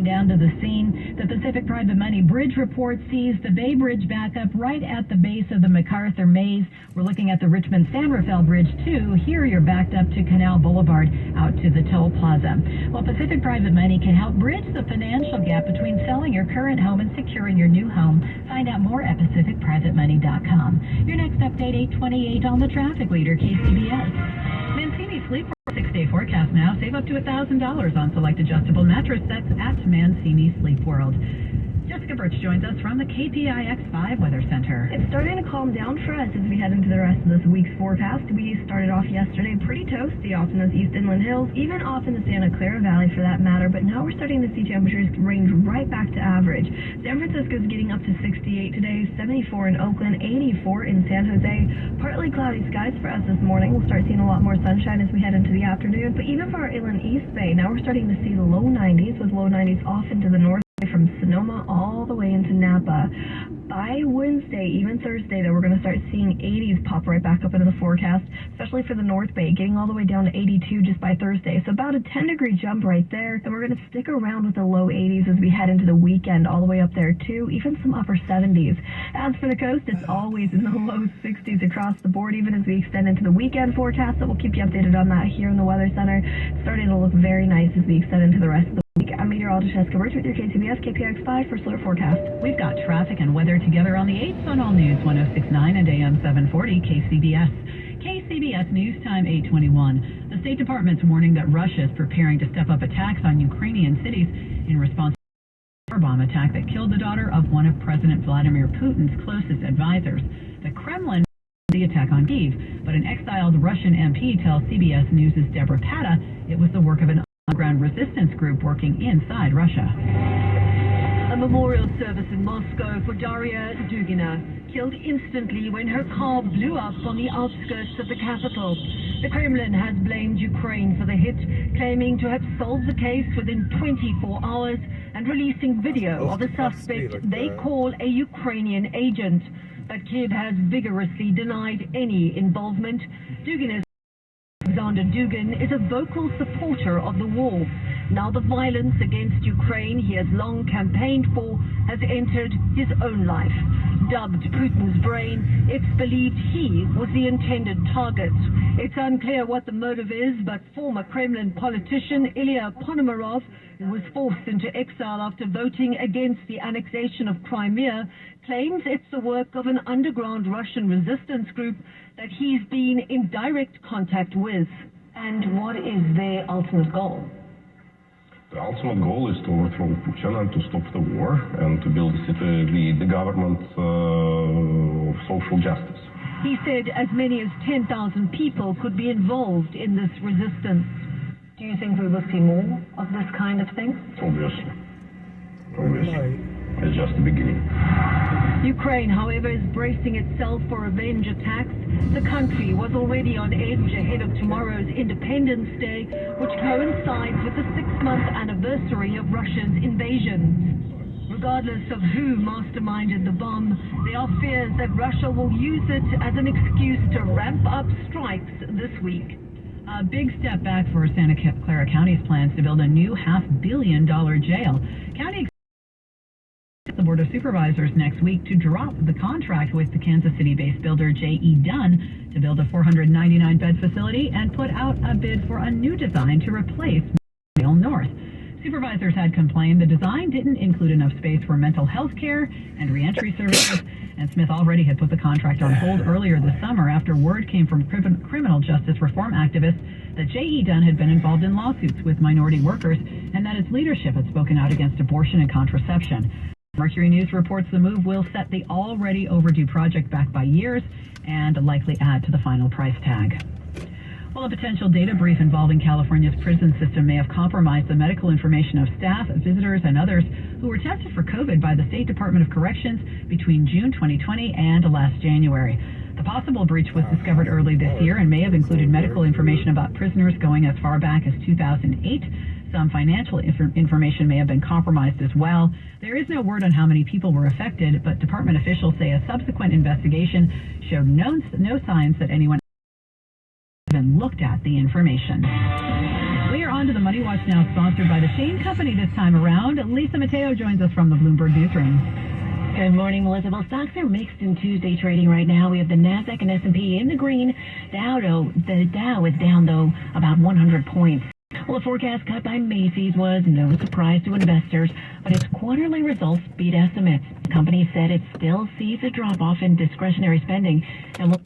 Down to the scene, the Pacific Private Money Bridge report sees the Bay Bridge back up right at the base of the MacArthur Maze. We're looking at the Richmond-San Rafael Bridge, too. Here you're backed up to Canal Boulevard out to the Toll Plaza. Well, Pacific Private Money can help bridge the financial gap between selling your current home and securing your new home. Find out more at PacificPrivateMoney.com. Your next update, 8:28 on the traffic leader, KCBS. Mancini Sleep 6-day forecast now. Save up to $1,000 on select adjustable mattress sets at Mancini Sleep World. Jessica Birch joins us from the KPIX 5 Weather Center. It's starting to calm down for us as we head into the rest of this week's forecast. We started off yesterday pretty toasty off in those East Inland Hills, even off in the Santa Clara Valley for that matter, but now we're starting to see temperatures range right back to average. San Francisco's getting up to 68 today, 74 in Oakland, 84 in San Jose. Partly cloudy skies for us this morning. We'll start seeing a lot more sunshine as we head into the afternoon, but even for our Inland East Bay, now we're starting to see the low 90s, with low 90s off into the north from Sonoma all the way into Napa. By Wednesday, even Thursday, though, we're going to start seeing 80s pop right back up into the forecast, especially for the North Bay, getting all the way down to 82 just by Thursday. So about a 10-degree jump right there. And we're going to stick around with the low 80s as we head into the weekend, all the way up there, too, even some upper 70s. As for the coast, it's always in the low 60s across the board, even as we extend into the weekend forecast. So we'll keep you updated on that here in the Weather Center. It's starting to look very nice as we extend into the rest of the week. I'm meteorologist Jessica Birch with your KCBS KPIX 5 First Alert Forecast. We've got traffic and weather together on the 8s on All News 106.9 and AM 740 KCBS. KCBS News Time 8:21. The State Department's warning that Russia is preparing to step up attacks on Ukrainian cities in response to the bomb attack that killed the daughter of one of President Vladimir Putin's closest advisors. The Kremlin the attack on Kyiv, but an exiled Russian MP tells CBS News' Deborah Pata it was the work of an underground resistance group working inside Russia. A memorial service in Moscow for Daria Dugina, killed instantly when her car blew up on the outskirts of the capital. The Kremlin has blamed Ukraine for the hit, claiming to have solved the case within 24 hours and releasing video of a suspect they call a Ukrainian agent. But Kyiv has vigorously denied any involvement. Dugina's Alexander Dugin is a vocal supporter of the war. Now the violence against Ukraine he has long campaigned for has entered his own life. Dubbed Putin's brain, it's believed he was the intended target. It's unclear what the motive is, but former Kremlin politician Ilya Ponomarov, who was forced into exile after voting against the annexation of Crimea, claims it's the work of an underground Russian resistance group that he's been in direct contact with. And what is their ultimate goal? The ultimate goal is to overthrow Putin and to stop the war and to build the government of social justice. He said as many as 10,000 people could be involved in this resistance. Do you think we will see more of this kind of thing? Obviously. It's just the beginning. Ukraine, however, is bracing itself for revenge attacks. The country was already on edge ahead of tomorrow's Independence Day, which coincides with the 6-month anniversary of Russia's invasion. Regardless of who masterminded the bomb, there are fears that Russia will use it as an excuse to ramp up strikes this week. A big step back for Santa Clara County's plans to build a new $500 million jail. County the Board of Supervisors next week to drop the contract with the Kansas City-based builder J.E. Dunn to build a 499-bed facility and put out a bid for a new design to replace Jail North. Supervisors had complained the design didn't include enough space for mental health care and reentry services, and Smith already had put the contract on hold earlier this summer after word came from criminal justice reform activists that J.E. Dunn had been involved in lawsuits with minority workers and that its leadership had spoken out against abortion and contraception. Mercury News reports the move will set the already overdue project back by years and likely add to the final price tag. Well, a potential data brief involving California's prison system may have compromised the medical information of staff, visitors, and others who were tested for COVID by the State Department of Corrections between June 2020 and last January. The possible breach was discovered early this year and may have included medical information about prisoners going as far back as 2008. Some financial information may have been compromised as well. There is no word on how many people were affected, but department officials say a subsequent investigation showed no signs that anyone even looked at the information. We are on on to the Money Watch Now, sponsored by the same company this time around. Lisa Mateo joins us from the Bloomberg Newsroom. Good morning, Melissa. Well, stocks are mixed in Tuesday trading right now. We have the Nasdaq and S&P in the green. The Dow is down, though, about 100 points. Well, the forecast cut by Macy's was no surprise to investors, but its quarterly results beat estimates. The company said it still sees a drop-off in discretionary spending and will